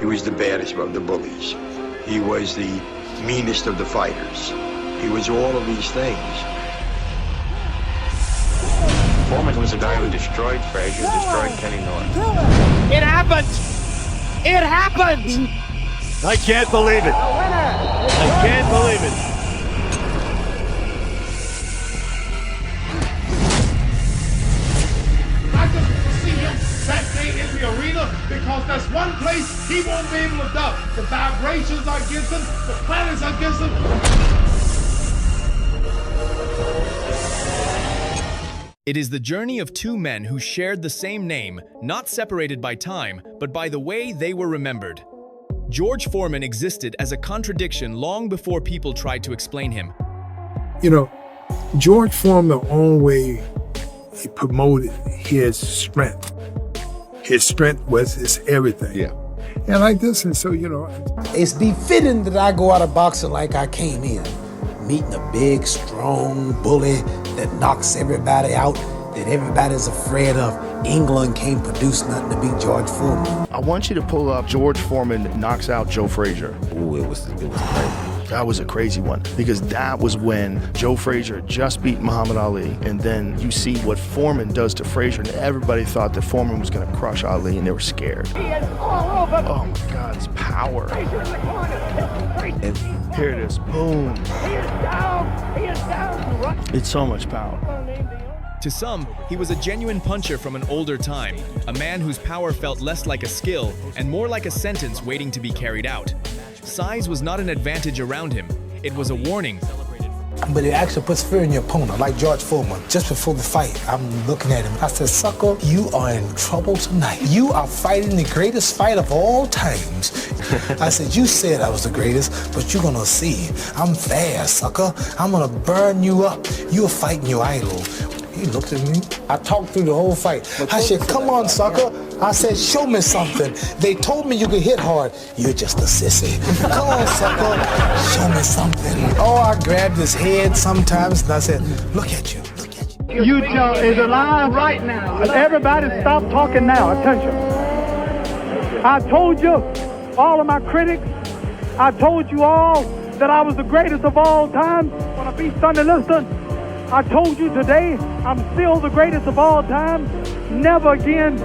was the baddest of the bullies. He was the meanest of the fighters. He was all of these things. Foreman was the guy who destroyed Frazier, destroyed Kenny Norton. It happened! It happened! I can't believe it. I can't believe it. I just want to see him that day in the arena because that's one place he won't be able to duck. The vibrations are against him, the planets are against him. It is the journey of two men who shared the same name, not separated by time, but by the way they were remembered. George Foreman existed as a contradiction long before people tried to explain him. You know, George Foreman, the only way he promoted his strength. His strength was his everything. Yeah. And like this, and so, you know. It's befitting that I go out of boxing like I came in. Meeting a big, strong bully that knocks everybody out, that everybody's afraid of. England can't produce nothing to beat George Foreman. I want you to pull up George Foreman knocks out Joe Frazier. Ooh, it was crazy. That was a crazy one because that was when Joe Frazier just beat Muhammad Ali, and then you see what Foreman does to Frazier, and everybody thought that Foreman was going to crush Ali, and they were scared. He is all over. Oh my God, his power. Frazier in the corner. And here it is, boom. He is down. He is down. Right. It's so much power. To some, he was a genuine puncher from an older time, a man whose power felt less like a skill and more like a sentence waiting to be carried out. Size was not an advantage around him, it was a warning. But it actually puts fear in your opponent, like George Foreman. Just before the fight, I'm looking at him. I said, sucker, you are in trouble tonight. You are fighting the greatest fight of all times. I said, you said I was the greatest, but you're gonna see. I'm fast, sucker. I'm gonna burn you up. You're fighting your idol. He looked at me. I talked through the whole fight. I said, come on, sucker. I said, show me something. They told me you could hit hard. You're just a sissy. Come on, sucker. Show me something. Oh, I grabbed his head sometimes, and I said, look at you. Look at you. Utah is alive right now. Everybody stop talking now. Attention. I told you, all of my critics, I told you all that I was the greatest of all time. When I beat Sonny Liston, I told you today, I'm still the greatest of all time. Never again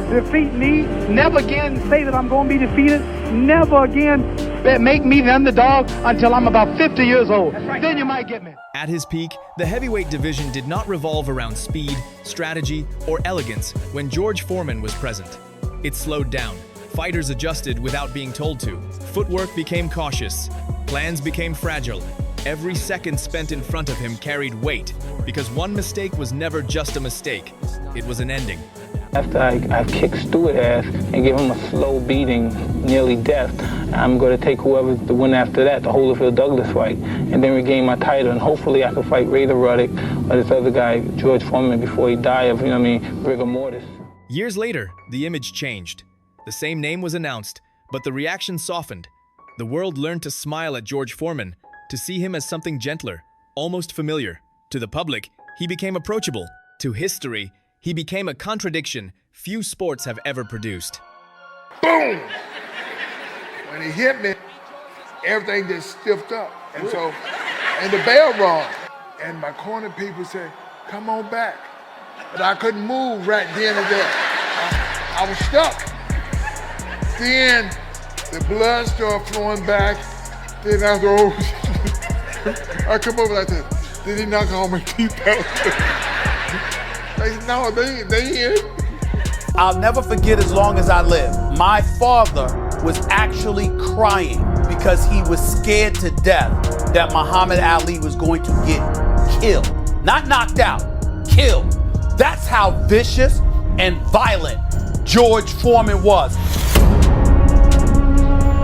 defeat me. Never again say that I'm going to be defeated. Never again make me the underdog until I'm about 50 years old. Right. Then you might get me. At his peak, the heavyweight division did not revolve around speed, strategy, or elegance when George Foreman was present. It slowed down. Fighters adjusted without being told to. Footwork became cautious. Plans became fragile. Every second spent in front of him carried weight, because one mistake was never just a mistake. It was an ending. After I kick Stewart ass and give him a slow beating, nearly death, I'm going to take whoever's the win after that, the Holyfield Douglas fight, and then regain my title, and hopefully I can fight Ray the Ruddock or this other guy, George Foreman, before he die of, rigor mortis. Years later, the image changed. The same name was announced, but the reaction softened. The world learned to smile at George Foreman, to see him as something gentler, almost familiar. To the public, he became approachable. To history, he became a contradiction few sports have ever produced. Boom! When he hit me, everything just stiffed up. And the bell rung. And my corner people said, come on back. But I couldn't move right then and there. I was stuck. Then the blood started flowing back. Then I go, I come over like this. Did he knock all my teeth out? They said, no, they here. I'll never forget as long as I live. My father was actually crying because he was scared to death that Muhammad Ali was going to get killed. Not knocked out, killed. That's how vicious and violent George Foreman was.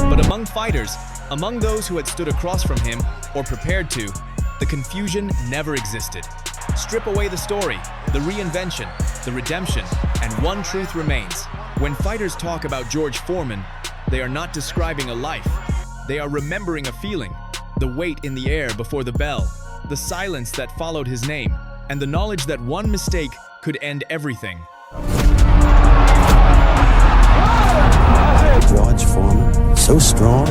But among fighters, among those who had stood across from him or prepared to, the confusion never existed. Strip away the story, the reinvention, the redemption, and one truth remains. When fighters talk about George Foreman, they are not describing a life. They are remembering a feeling, the weight in the air before the bell, the silence that followed his name, and the knowledge that one mistake could end everything. George Foreman so strong,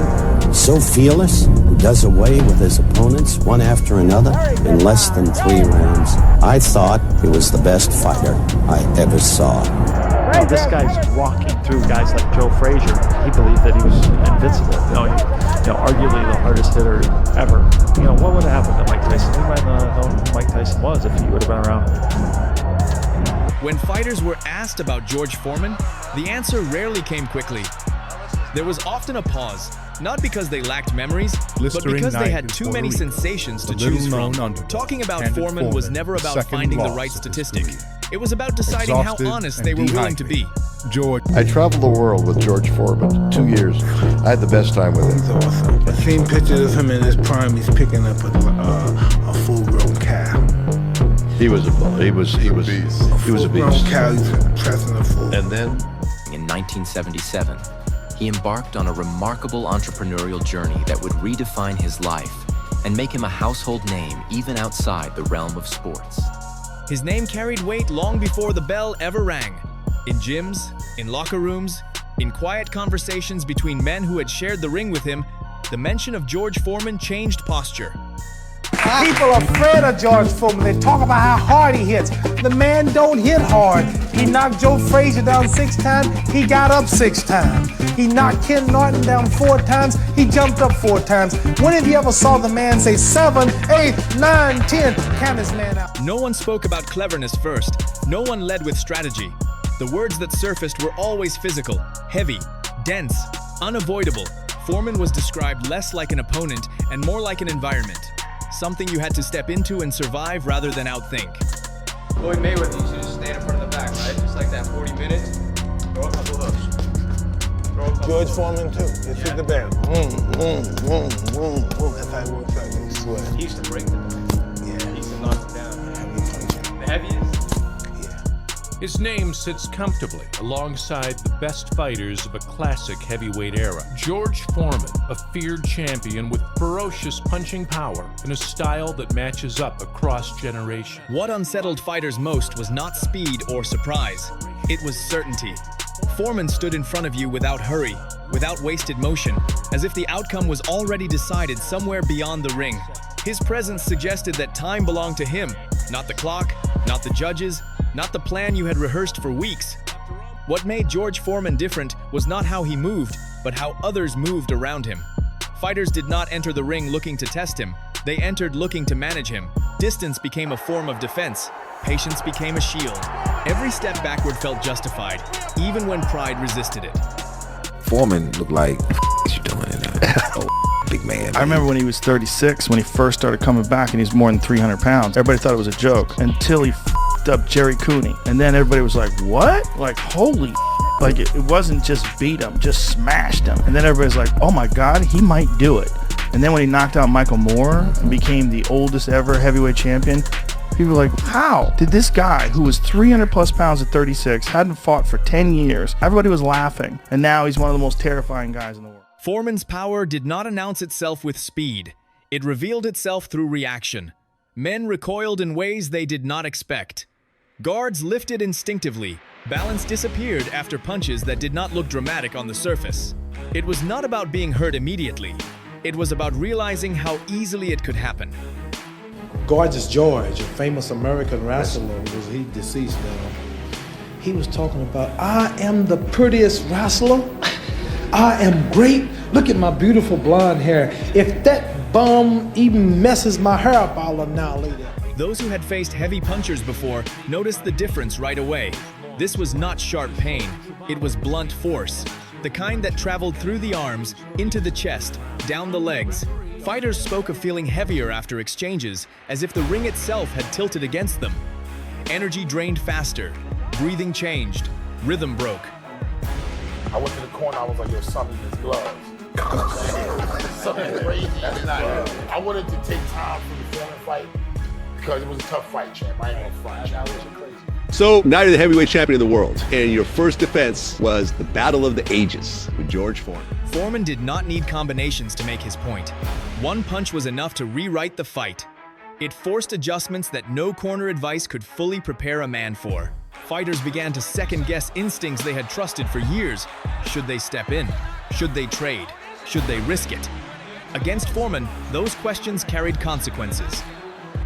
so fearless, who does away with his opponents one after another in less than 3 rounds. I thought he was the best fighter I ever saw. This guy's walking through guys like Joe Frazier. He believed that he was invincible. Arguably the hardest hitter ever. What would have happened to Mike Tyson? We might not have known who Mike Tyson was if he would have been around. When fighters were asked about George Foreman, the answer rarely came quickly. There was often a pause, not because they lacked memories, but because they had too many sensations to choose from. Talking about Foreman was never about finding the right statistic. It was about deciding how honest they were willing to be. George. I traveled the world with George Foreman, 2 years. I had the best time with him. He's awesome. I've seen pictures of him in his prime. He's picking up a full-grown cow. He was a bull. He was a beast. He was a beast. Cow, he's pressing a full. And then, in 1977, he embarked on a remarkable entrepreneurial journey that would redefine his life and make him a household name even outside the realm of sports. His name carried weight long before the bell ever rang. In gyms, in locker rooms, in quiet conversations between men who had shared the ring with him, the mention of George Foreman changed posture. People are afraid of George Foreman. They talk about how hard he hits. The man don't hit hard. He knocked Joe Frazier down 6 times. He got up 6 times. He knocked Ken Norton down 4 times. He jumped up 4 times. When have you ever saw the man say 7, 8, 9, 10? Count his man out. No one spoke about cleverness first. No one led with strategy. The words that surfaced were always physical, heavy, dense, unavoidable. Foreman was described less like an opponent and more like an environment. Something you had to step into and survive rather than outthink. Floyd Mayweather used to just stand in front of the back, right? Just like that 40 minutes, throw a couple hooks. George Foreman too. He took the bell. That's how it works out when you sweat. He used to break them. Yeah. He used to knock them down. Heavy punching. The heaviest? His name sits comfortably alongside the best fighters of a classic heavyweight era. George Foreman, a feared champion with ferocious punching power and a style that matches up across generations. What unsettled fighters most was not speed or surprise. It was certainty. Foreman stood in front of you without hurry, without wasted motion, as if the outcome was already decided somewhere beyond the ring. His presence suggested that time belonged to him, not the clock, not the judges, not the plan you had rehearsed for weeks. What made George Foreman different was not how he moved, but how others moved around him. Fighters did not enter the ring looking to test him. They entered looking to manage him. Distance became a form of defense. Patience became a shield. Every step backward felt justified, even when pride resisted it. Foreman looked like, what you doing in there? Big man. I remember when he was 36, when he first started coming back and he's more than 300 pounds. Everybody thought it was a joke until he up Jerry Cooney. And then everybody was like, what? Like, holy like it wasn't just beat him, just smashed him. And then everybody's like, oh my God, he might do it. And then when he knocked out Michael Moore and became the oldest ever heavyweight champion, people were like, how did this guy who was 300 plus pounds at 36, hadn't fought for 10 years, everybody was laughing, and now he's one of the most terrifying guys in the world. Foreman's power did not announce itself with speed. It revealed itself through reaction. Men recoiled in ways they did not expect. Guards lifted instinctively. Balance disappeared after punches that did not look dramatic on the surface. It was not about being hurt immediately. It was about realizing how easily it could happen. Gorgeous George, a famous American wrestler, he's deceased now. He was talking about, I am the prettiest wrestler. I am great. Look at my beautiful blonde hair. If that bum even messes my hair up, I'll annihilate it. Those who had faced heavy punchers before noticed the difference right away. This was not sharp pain. It was blunt force. The kind that traveled through the arms, into the chest, down the legs. Fighters spoke of feeling heavier after exchanges, as if the ring itself had tilted against them. Energy drained faster. Breathing changed. Rhythm broke. I went to the corner, I was like, yo, something in his gloves. Something crazy. That's not it. I wanted to take time for the Foreman fight because it was a tough fight, champ. I ain't gonna fight. So now you're the heavyweight champion of the world, and your first defense was the Battle of the Ages with George Foreman. Foreman did not need combinations to make his point. One punch was enough to rewrite the fight. It forced adjustments that no corner advice could fully prepare a man for. Fighters began to second-guess instincts they had trusted for years. Should they step in? Should they trade? Should they risk it? Against Foreman, those questions carried consequences.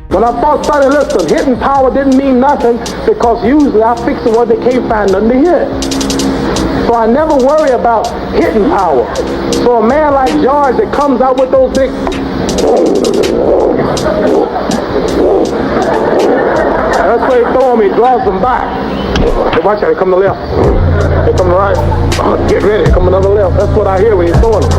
When I fought Sonny Liston, hitting power didn't mean nothing because usually I fix the one they can't find nothing to hit. So I never worry about hitting power. So a man like George that comes out with those big... That's where he throw him, he draws them back. Hey, watch out, he come to the left. He come to the right. Get ready, come another left. That's what I hear when he's throwing them.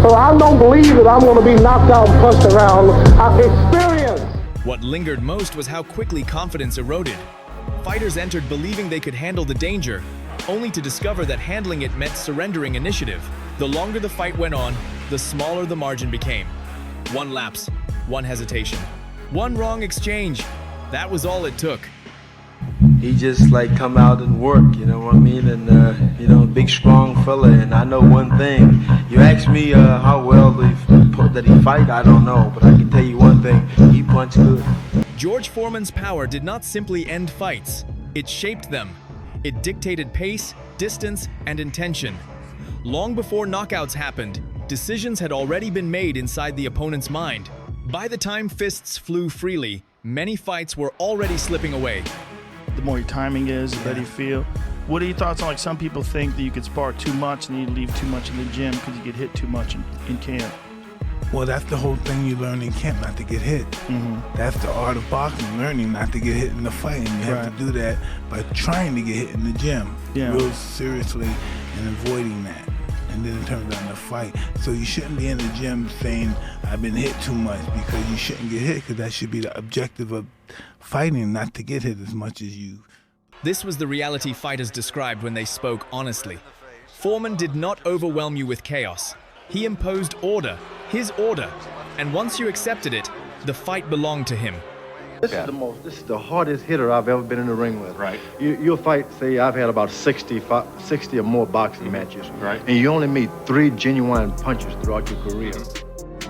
So I don't believe that I'm going to be knocked out and punched around. I've experienced. What lingered most was how quickly confidence eroded. Fighters entered believing they could handle the danger, only to discover that handling it meant surrendering initiative. The longer the fight went on, the smaller the margin became. One lapse, one hesitation, one wrong exchange. That was all it took. He just like come out and work, you know what I mean? And big strong fella. And I know one thing. You ask me how well that he fight, I don't know, but I can tell you one thing: he punch good. George Foreman's power did not simply end fights; it shaped them. It dictated pace, distance, and intention. Long before knockouts happened, decisions had already been made inside the opponent's mind. By the time fists flew freely, many fights were already slipping away. The more your timing is, the better you feel. What are your thoughts on, like, some people think that you could spar too much and you leave too much in the gym because you get hit too much in camp? Well, that's the whole thing you learn in camp, not to get hit. That's the art of boxing, learning not to get hit in the fight. And you have to do that by trying to get hit in the gym, real seriously, and avoiding that. And then it turns out in the fight. So you shouldn't be in the gym saying, I've been hit too much, because you shouldn't get hit, because that should be the objective of fighting, not to get hit as much as you. This was the reality fighters described when they spoke honestly. Foreman did not overwhelm you with chaos. He imposed order, his order, and once you accepted it, the fight belonged to him. This is the hardest hitter I've ever been in the ring with. Right. You'll fight, say, I've had about 60 or more boxing matches. Right. And you only meet 3 genuine punchers throughout your career.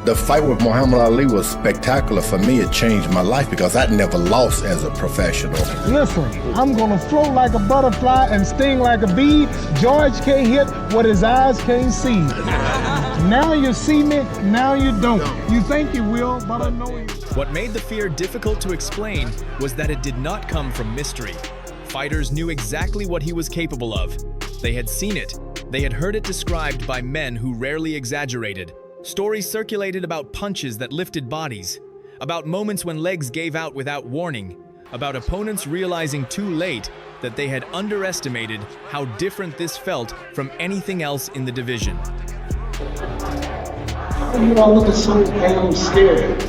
The fight with Muhammad Ali was spectacular. For me, it changed my life because I'd never lost as a professional. Listen, I'm gonna float like a butterfly and sting like a bee. George can't hit what his eyes can't see. Now you see me, now you don't. You think you will, but I know you. What made the fear difficult to explain was that it did not come from mystery. Fighters knew exactly what he was capable of. They had seen it. They had heard it described by men who rarely exaggerated. Stories circulated about punches that lifted bodies, about moments when legs gave out without warning, about opponents realizing too late that they had underestimated how different this felt from anything else in the division. You all looking so damn scared,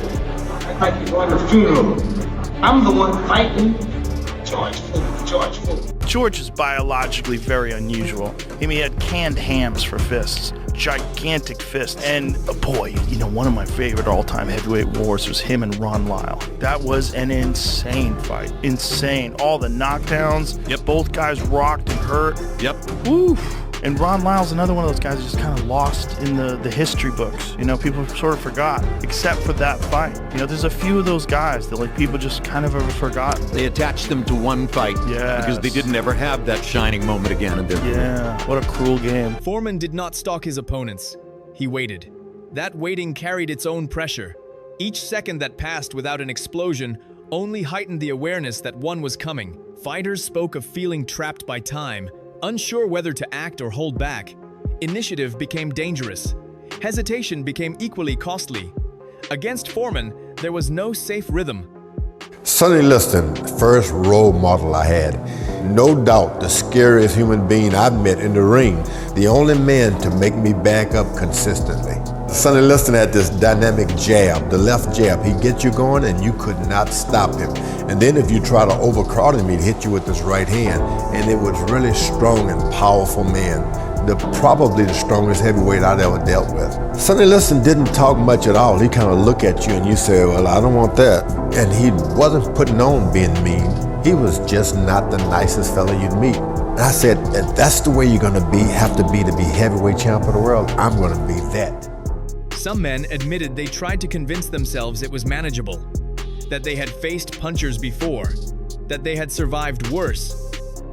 like you're going to a funeral. I'm the one fighting. George Foreman. George is biologically very unusual. I mean, he had canned hams for fists, gigantic fists, and boy, one of my favorite all-time heavyweight wars was him and Ron Lyle. That was an insane fight. Insane. All the knockdowns. Yep. Both guys rocked and hurt. Yep. Woo. And Ron Lyle's another one of those guys who's just kind of lost in the history books. People sort of forgot, except for that fight. There's a few of those guys that people just kind of have forgotten. They attached them to one fight because they didn't ever have that shining moment again in their career. What a cruel game. Foreman did not stalk his opponents. He waited. That waiting carried its own pressure. Each second that passed without an explosion only heightened the awareness that one was coming. Fighters spoke of feeling trapped by time, unsure whether to act or hold back. Initiative became dangerous. Hesitation became equally costly. Against Foreman, there was no safe rhythm. Sonny Liston, first role model I had. No doubt the scariest human being I've met in the ring. The only man to make me back up consistently. Sonny Liston had this dynamic jab, the left jab. He'd get you going and you could not stop him. And then if you try to overcrowd him, he'd hit you with his right hand. And it was really strong and powerful man. Probably the strongest heavyweight I'd ever dealt with. Sonny Liston didn't talk much at all. He kind of look at you and you say, well, I don't want that. And he wasn't putting on being mean. He was just not the nicest fella you'd meet. And I said, if that's the way you're gonna have to be heavyweight champ of the world, I'm gonna be that. Some men admitted they tried to convince themselves it was manageable, that they had faced punchers before, that they had survived worse.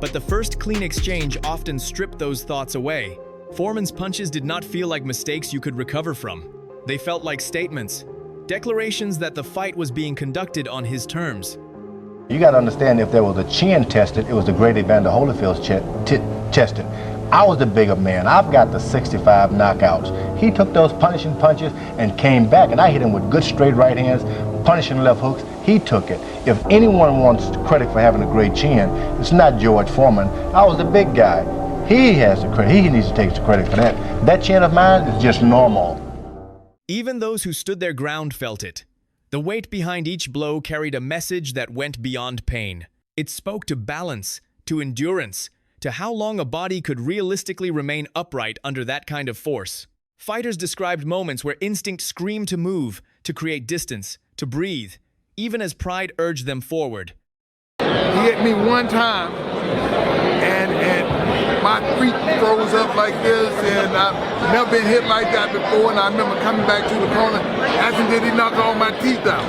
But the first clean exchange often stripped those thoughts away. Foreman's punches did not feel like mistakes you could recover from. They felt like statements, declarations that the fight was being conducted on his terms. You got to understand, if there was a chin tested, it was the Grady Vander Holyfield's tested. I was the bigger man. I've got the 65 knockouts. He took those punishing punches and came back, and I hit him with good straight right hands, punishing left hooks. He took it. If anyone wants credit for having a great chin, it's not George Foreman. I was the big guy. He has the credit. He needs to take the credit for that. That chin of mine is just normal. Even those who stood their ground felt it. The weight behind each blow carried a message that went beyond pain. It spoke to balance, to endurance, to how long a body could realistically remain upright under that kind of force. Fighters described moments where instinct screamed to move, to create distance, to breathe, even as pride urged them forward. He hit me one time, and my feet froze up like this, and I've never been hit like that before, and I remember coming back to the corner, asking did he knock all my teeth out.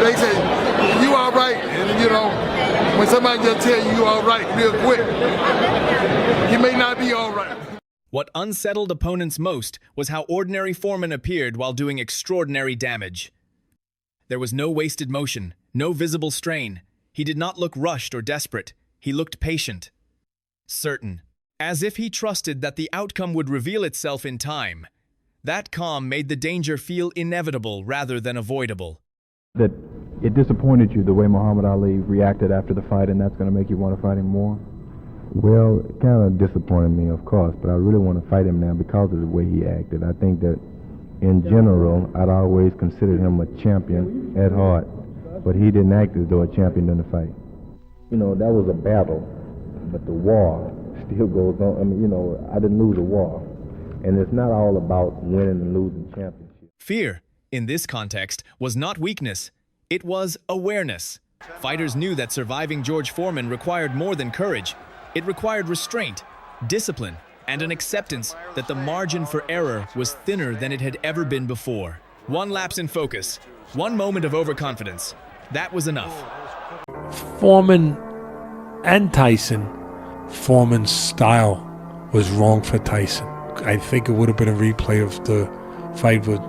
They said, you all right? And you know, when somebody just tell you all right real quick, you may not be all right. What unsettled opponents most was how ordinary Foreman appeared while doing extraordinary damage. There was no wasted motion, no visible strain. He did not look rushed or desperate. He looked patient, certain, as if he trusted that the outcome would reveal itself in time. That calm made the danger feel inevitable rather than avoidable. That it disappointed you the way Muhammad Ali reacted after the fight, and that's going to make you want to fight him more? Well, it kind of disappointed me, of course, but I really want to fight him now because of the way he acted. I think that, in general, I'd always considered him a champion at heart, but he didn't act as though a champion in the fight. You know, that was a battle, but the war still goes on. I mean, you know, I didn't lose a war, and it's not all about winning and losing championships. Fear, in this context, was not weakness. It was awareness. Fighters knew that surviving George Foreman required more than courage. It required restraint, discipline, and an acceptance that the margin for error was thinner than it had ever been before. One lapse in focus, one moment of overconfidence. That was enough. Foreman and Tyson, Foreman's style was wrong for Tyson. I think it would have been a replay of the fight with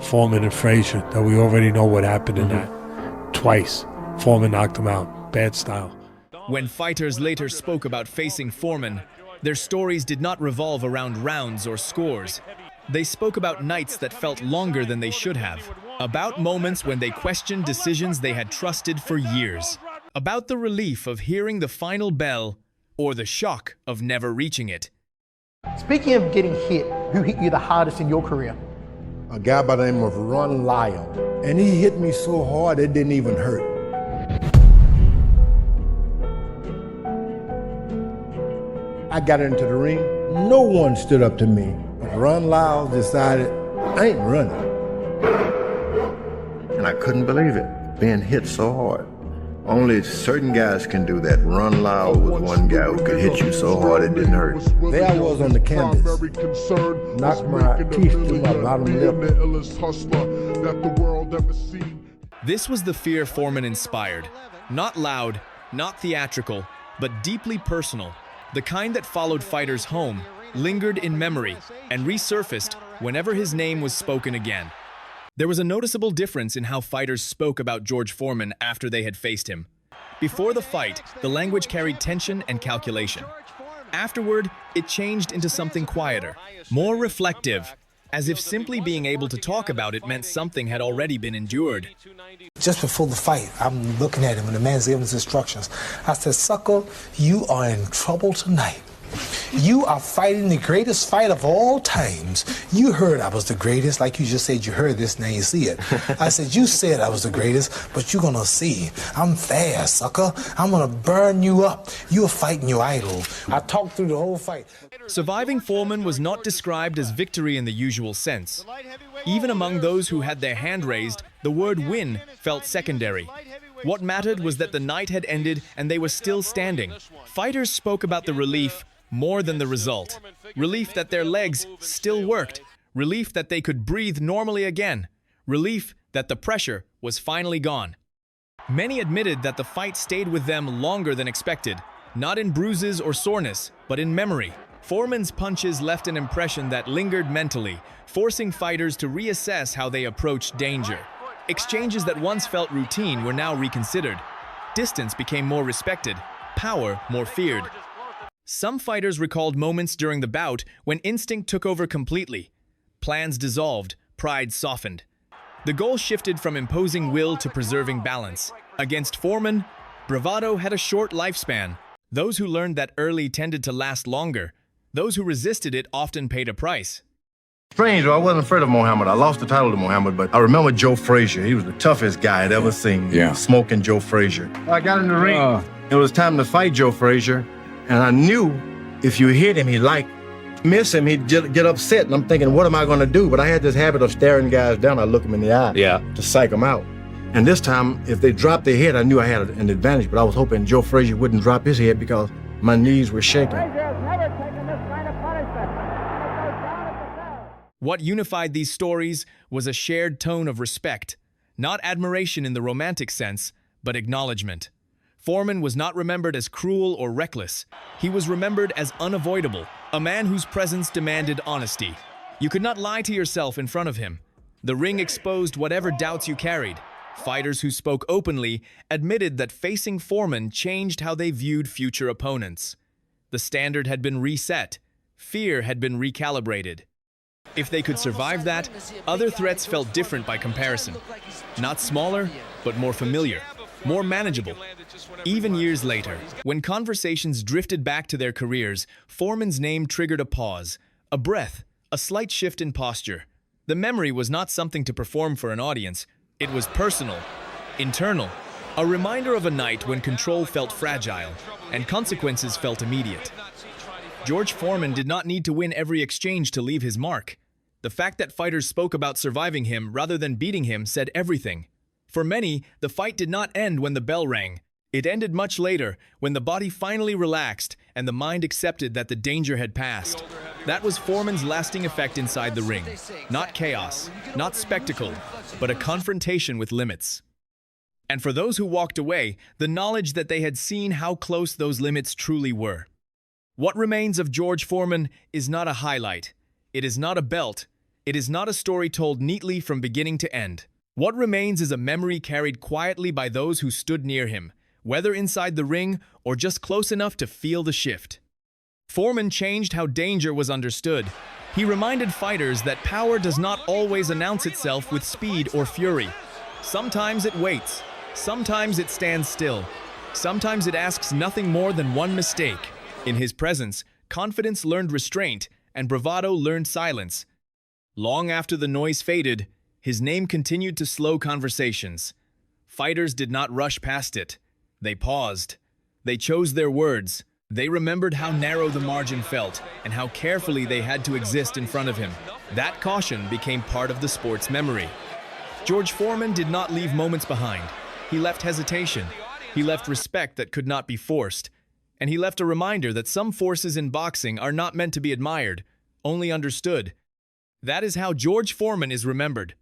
Foreman and Frazier, that we already know what happened in that. Twice, Foreman knocked him out. Bad style. When fighters later spoke about facing Foreman, their stories did not revolve around rounds or scores. They spoke about nights that felt longer than they should have, about moments when they questioned decisions they had trusted for years, about the relief of hearing the final bell or the shock of never reaching it. Speaking of getting hit, who hit you the hardest in your career? A guy by the name of Ron Lyle, and he hit me so hard it didn't even hurt. I got into the ring, no one stood up to me. But Ron Lyle decided, I ain't running. And I couldn't believe it, being hit so hard. Only certain guys can do that. Ron Lyle was one guy who could hit you so hard it didn't hurt. There I was on the canvas, knocked my teeth through my bottom lip. This was the fear Foreman inspired. Not loud, not theatrical, but deeply personal. The kind that followed fighters home, lingered in memory, and resurfaced whenever his name was spoken again. There was a noticeable difference in how fighters spoke about George Foreman after they had faced him. Before the fight, the language carried tension and calculation. Afterward, it changed into something quieter, more reflective, as if simply being able to talk about it meant something had already been endured. Just before the fight, I'm looking at him and the man's giving his instructions. I said, sucker, you are in trouble tonight. You are fighting the greatest fight of all times. You heard I was the greatest, like you just said you heard this, now you see it. I said, you said I was the greatest, but you're gonna see. I'm fast, sucker. I'm gonna burn you up. You're fighting your idol. I talked through the whole fight. Surviving Foreman was not described as victory in the usual sense. Even among those who had their hand raised, the word win felt secondary. What mattered was that the night had ended and they were still standing. Fighters spoke about the relief more than the result. Relief that their legs still worked. Relief that they could breathe normally again. Relief that the pressure was finally gone. Many admitted that the fight stayed with them longer than expected, not in bruises or soreness, but in memory. Foreman's punches left an impression that lingered mentally, forcing fighters to reassess how they approached danger. Exchanges that once felt routine were now reconsidered. Distance became more respected, power more feared. Some fighters recalled moments during the bout when instinct took over completely. Plans dissolved, pride softened. The goal shifted from imposing will to preserving balance. Against Foreman, bravado had a short lifespan. Those who learned that early tended to last longer. Those who resisted it often paid a price. Strange, I wasn't afraid of Muhammad. I lost the title to Muhammad, but I remember Joe Frazier. He was the toughest guy I'd ever seen. Yeah. Smoking Joe Frazier. I got in the ring. It was time to fight Joe Frazier, and I knew if you hit him, he'd miss him, he'd get upset. And I'm thinking, what am I going to do? But I had this habit of staring guys down. I look them in the eye to psych them out. And this time, if they dropped their head, I knew I had an advantage, but I was hoping Joe Frazier wouldn't drop his head because my knees were shaking. What unified these stories was a shared tone of respect, not admiration in the romantic sense, but acknowledgement. Foreman was not remembered as cruel or reckless. He was remembered as unavoidable, a man whose presence demanded honesty. You could not lie to yourself in front of him. The ring exposed whatever doubts you carried. Fighters who spoke openly admitted that facing Foreman changed how they viewed future opponents. The standard had been reset. Fear had been recalibrated. If they could survive that, other threats felt different by comparison. Not smaller, but more familiar, more manageable. Even years later, when conversations drifted back to their careers, Foreman's name triggered a pause, a breath, a slight shift in posture. The memory was not something to perform for an audience. It was personal, internal, a reminder of a night when control felt fragile and consequences felt immediate. George Foreman did not need to win every exchange to leave his mark. The fact that fighters spoke about surviving him rather than beating him said everything. For many, the fight did not end when the bell rang. It ended much later, when the body finally relaxed and the mind accepted that the danger had passed. That was Foreman's lasting effect inside the ring. Not chaos, not spectacle, but a confrontation with limits. And for those who walked away, the knowledge that they had seen how close those limits truly were. What remains of George Foreman is not a highlight. It is not a belt. It is not a story told neatly from beginning to end. What remains is a memory carried quietly by those who stood near him, whether inside the ring or just close enough to feel the shift. Foreman changed how danger was understood. He reminded fighters that power does not always announce itself with speed or fury. Sometimes it waits. Sometimes it stands still. Sometimes it asks nothing more than one mistake. In his presence, confidence learned restraint, and bravado learned silence. Long after the noise faded, his name continued to slow conversations. Fighters did not rush past it. They paused. They chose their words. They remembered how narrow the margin felt and how carefully they had to exist in front of him. That caution became part of the sport's memory. George Foreman did not leave moments behind. He left hesitation. He left respect that could not be forced. And he left a reminder that some forces in boxing are not meant to be admired, only understood. That is how George Foreman is remembered.